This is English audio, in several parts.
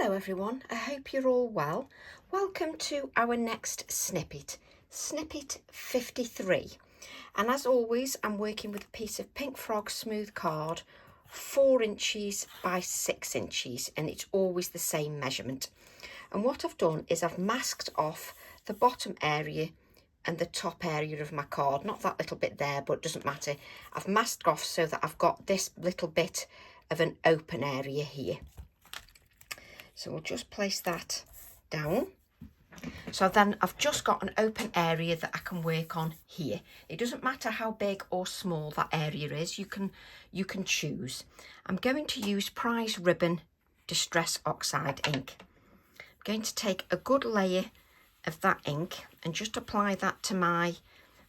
Hello everyone, I hope you're all well. Welcome to our next snippet, snippet 53. And as always, I'm working with a piece of Pink Frog smooth card, 4 inches by 6 inches, and it's always the same measurement. And what I've done is I've masked off the bottom area and the top area of my card, not that little bit there, but it doesn't matter. I've masked off so that I've got this little bit of an open area here. So we'll just place that down. So then I've just got an open area that I can work on here. It doesn't matter how big or small that area is, you can choose. I'm going to use Prize Ribbon Distress Oxide ink. I'm going to take a good layer of that ink and just apply that to my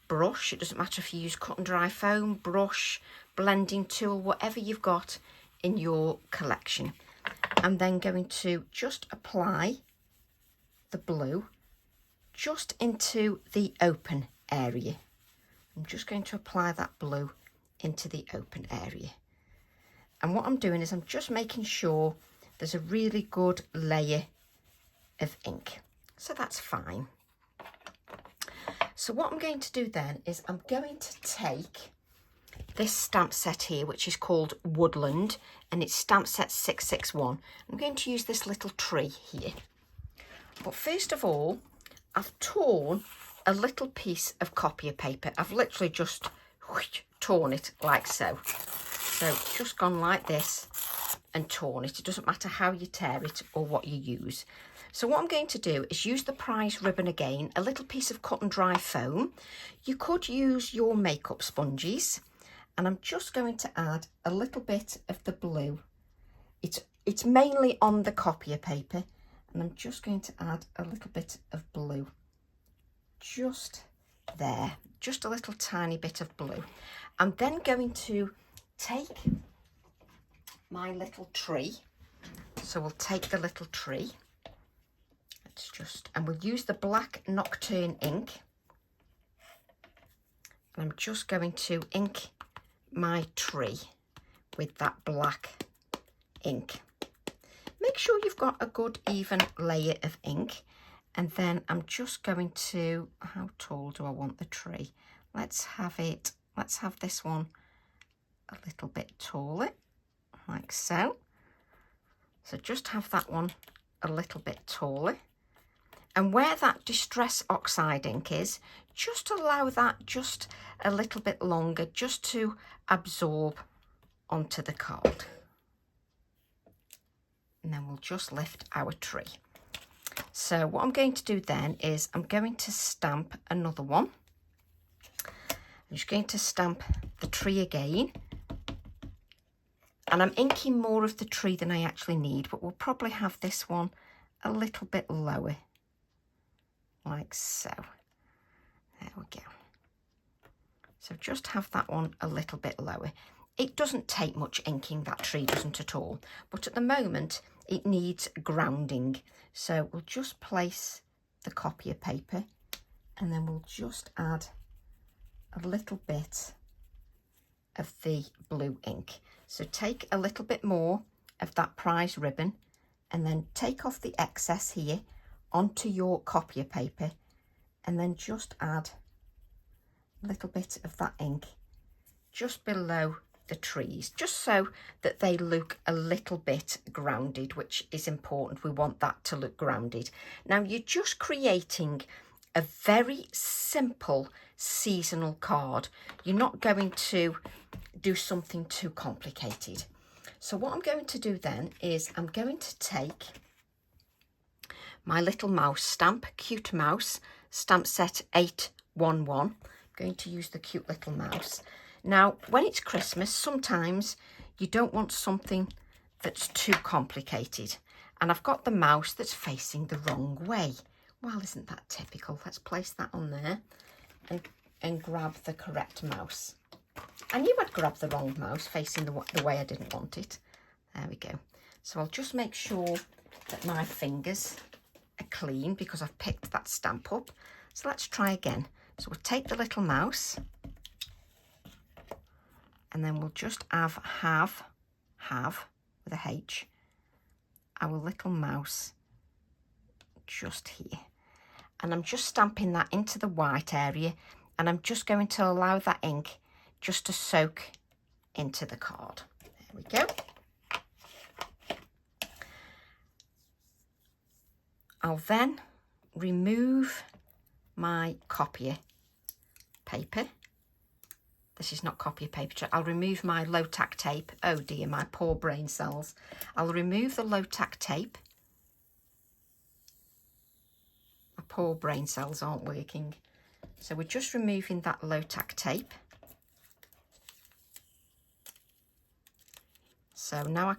brush. It doesn't matter if you use cut and dry foam, brush, blending tool, whatever you've got in your collection. I'm then going to just apply the blue just into the open area. I'm just going to apply that blue into the open area. And what I'm doing is I'm just making sure there's a really good layer of ink. So that's fine. So what I'm going to do then is I'm going to take this stamp set here, which is called Woodland, and it's stamp set 661. I'm going to use this little tree here. But first of all, I've torn a little piece of copier paper. I've literally just torn it like so. So just gone like this and torn it. It doesn't matter how you tear it or what you use. So what I'm going to do is use the prize ribbon again, a little piece of cut and dry foam. You could use your makeup sponges. And I'm just going to add a little bit of the blue. It's mainly on the copier paper, and I'm just going to add a little bit of blue just there, just a little tiny bit of blue. I'm then going to take my little tree. So we'll take the little tree. And we'll use the black Nocturne ink. And I'm just going to ink my tree with that black ink. Make sure you've got a good even layer of ink, and then I'm just going to, how tall do I want the tree? Let's have this one a little bit taller, like so. So just have that one a little bit taller. And where that Distress Oxide ink is, just allow that just a little bit longer, just to absorb onto the card. And then we'll just lift our tree. So what I'm going to do then is I'm going to stamp another one. I'm just going to stamp the tree again. And I'm inking more of the tree than I actually need, but we'll probably have this one a little bit lower. Like so. There we go. So just have that one a little bit lower. It doesn't take much inking, that tree doesn't at all. But at the moment, it needs grounding. So we'll just place the copier paper, and then we'll just add a little bit of the blue ink. So take a little bit more of that prize ribbon, and then take off the excess here onto your copier paper, and then just add a little bit of that ink just below the trees, just so that they look a little bit grounded, which is important. We want that to look grounded. Now you're just creating a very simple seasonal card. You're not going to do something too complicated. So what I'm going to do then is I'm going to take my little mouse stamp, Cute Mouse, stamp set 811. I'm going to use the cute little mouse. Now, when it's Christmas, sometimes you don't want something that's too complicated. And I've got the mouse that's facing the wrong way. Well, isn't that typical? Let's place that on there and grab the correct mouse. I knew I'd grab the wrong mouse facing the way I didn't want it. There we go. So I'll just make sure that my fingers are clean because I've picked that stamp up. So let's try again. So we'll take the little mouse, and then we'll just have with a H, our little mouse just here. And I'm just stamping that into the white area, and I'm just going to allow that ink just to soak into the card. There we go. I'll then remove my copier paper. This is not copier paper. I'll remove my low tack tape. Oh dear, my poor brain cells. I'll remove the low tack tape. My poor brain cells aren't working. So we're just removing that low tack tape. So now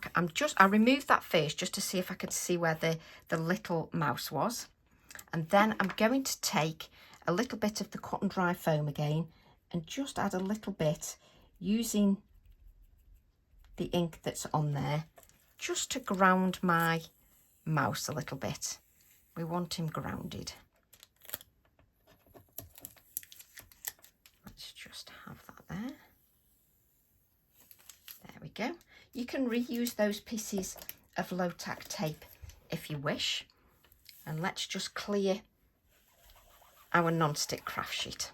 I removed that first just to see if I could see where the little mouse was. And then I'm going to take a little bit of the cotton dry foam again and just add a little bit using the ink that's on there just to ground my mouse a little bit. We want him grounded. Let's just have that there. There we go. You can reuse those pieces of low tack tape if you wish. And let's just clear our non-stick craft sheet.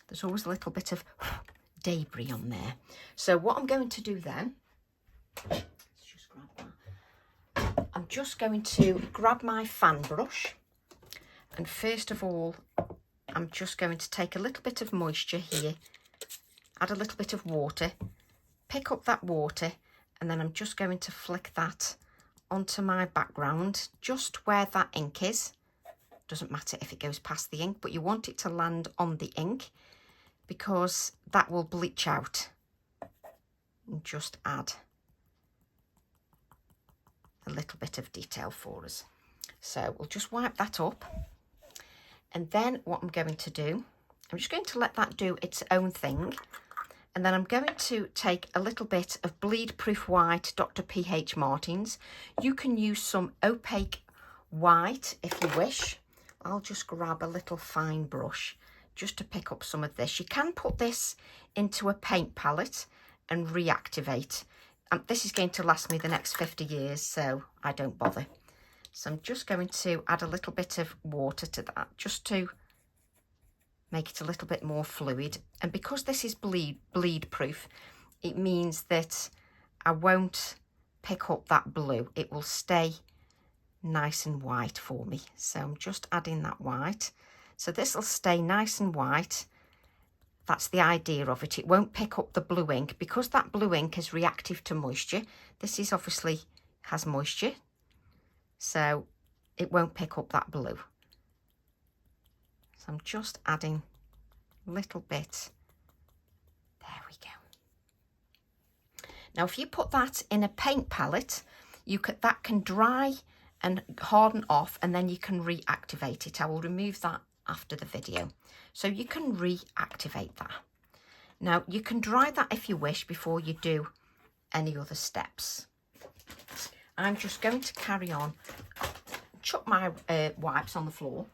There's always a little bit of debris on there. So what I'm going to do then, let's just grab that. I'm just going to grab my fan brush, and first of all, I'm just going to take a little bit of moisture here, add a little bit of water, pick up that water, and then I'm just going to flick that onto my background, just where that ink is. Doesn't matter if it goes past the ink, but you want it to land on the ink because that will bleach out. And just add a little bit of detail for us. So we'll just wipe that up. And then what I'm going to do, I'm just going to let that do its own thing. And then I'm going to take a little bit of bleed proof white Dr. P.H. Martin's. You can use some opaque white if you wish. I'll just grab a little fine brush just to pick up some of this. You can put this into a paint palette and reactivate. This is going to last me the next 50 years, so I don't bother. So I'm just going to add a little bit of water to that just to make it a little bit more fluid. And because this is bleed proof, it means that I won't pick up that blue. It will stay nice and white for me. So I'm just adding that white. So this will stay nice and white. That's the idea of it. It won't pick up the blue ink because that blue ink is reactive to moisture. This is obviously has moisture, so it won't pick up that blue. So I'm just adding a little bit. There we go. Now if you put that in a paint palette, that can dry and harden off, and then you can reactivate it. I will remove that after the video. So you can reactivate that. Now you can dry that if you wish before you do any other steps. I'm just going to carry on, chuck my wipes on the floor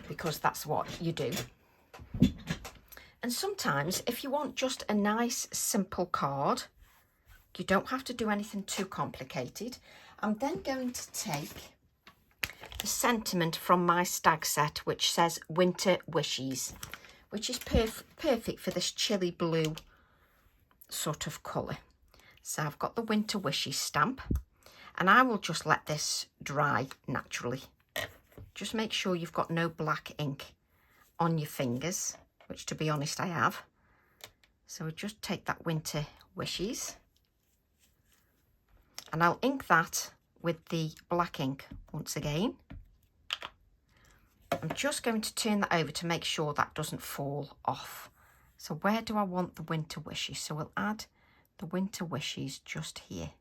because that's what you do. And sometimes if you want just a nice simple card, you don't have to do anything too complicated. I'm then going to take the sentiment from my stag set, which says Winter Wishes, which is perfect for this chilly blue sort of colour. So I've got the Winter Wishes stamp, and I will just let this dry naturally. Just make sure you've got no black ink on your fingers, which to be honest I have. So we'll just take that Winter Wishes, and I'll ink that with the black ink once again. I'm just going to turn that over to make sure that doesn't fall off. So where do I want the Winter Wishes? So we'll add the Winter Wishes just here.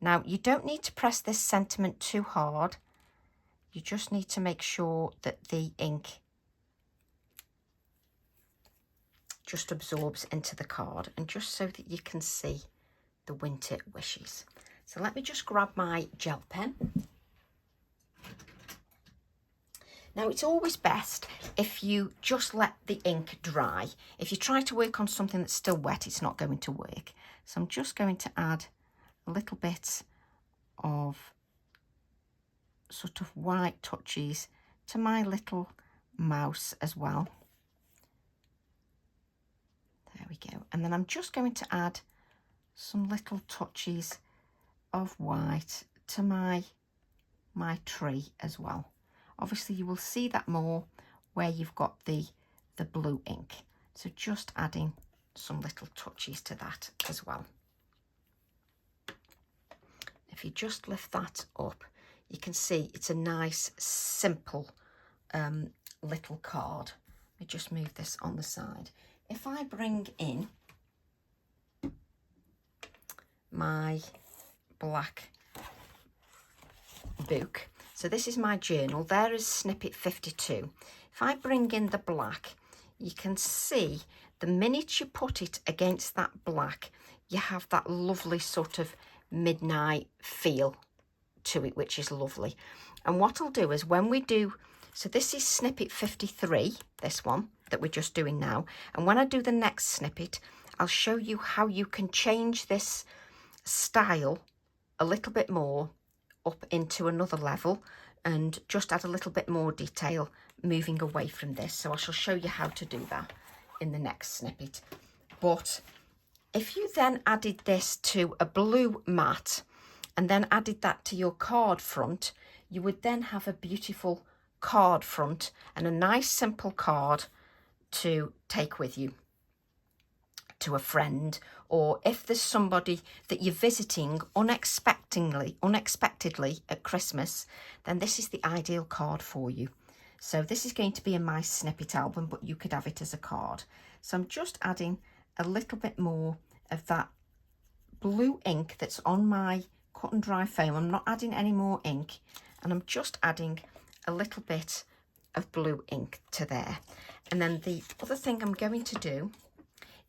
Now you don't need to press this sentiment too hard. You just need to make sure that the ink just absorbs into the card, and just so that you can see the Winter Wishes. So let me just grab my gel pen. Now, it's always best if you just let the ink dry. If you try to work on something that's still wet, it's not going to work. So I'm just going to add a little bit of sort of white touches to my little mouse as well. There we go. And then I'm just going to add some little touches of white to my tree as well. Obviously you will see that more where you've got the blue ink. So just adding some little touches to that as well. If you just lift that up, you can see it's a nice, simple little card. Let me just move this on the side. If I bring in my black book, so this is my journal, there is Snippet 52. If I bring in the black, you can see the minute you put it against that black, you have that lovely sort of midnight feel to it, which is lovely. And what I'll do is when we do, so this is Snippet 53, this one that we're just doing now, and when I do the next snippet, I'll show you how you can change this style a little bit more up into another level and just add a little bit more detail moving away from this. So I shall show you how to do that in the next snippet. But if you then added this to a blue mat and then added that to your card front, you would then have a beautiful card front and a nice simple card to take with you to a friend, or if there's somebody that you're visiting unexpectedly at Christmas, then this is the ideal card for you. So this is going to be in my snippet album, but you could have it as a card. So I'm just adding a little bit more of that blue ink that's on my cut and dry foam. I'm not adding any more ink, and I'm just adding a little bit of blue ink to there. And then the other thing I'm going to do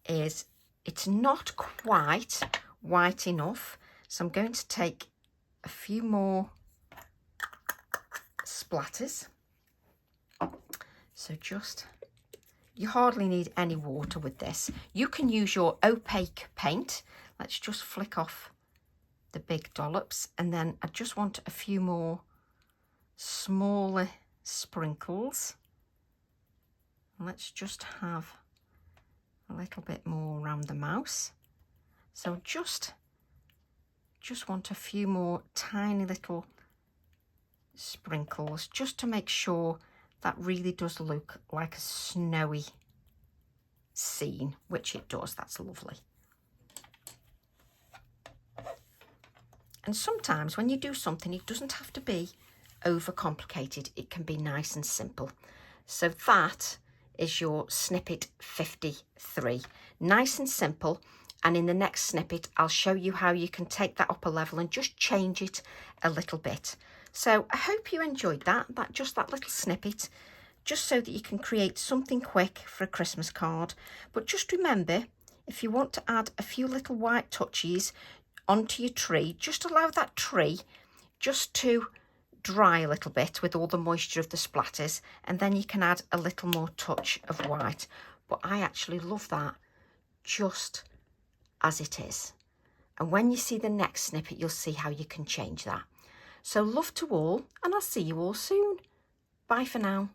is, it's not quite white enough, so I'm going to take a few more splatters. So just, you hardly need any water with this. You can use your opaque paint. Let's just flick off the big dollops, and then I just want a few more smaller sprinkles. Let's just have a little bit more around the mouse. So just want a few more tiny little sprinkles, just to make sure that really does look like a snowy scene, which it does. That's lovely. And sometimes when you do something, it doesn't have to be overcomplicated. It can be nice and simple. So that is your snippet 53. Nice and simple. And in the next snippet, I'll show you how you can take that up a level and just change it a little bit. So I hope you enjoyed that little snippet, just so that you can create something quick for a Christmas card. But just remember, if you want to add a few little white touches onto your tree, just allow that tree just to dry a little bit with all the moisture of the splatters, and then you can add a little more touch of white. But I actually love that just as it is. And when you see the next snippet, you'll see how you can change that. So love to all, and I'll see you all soon. Bye for now.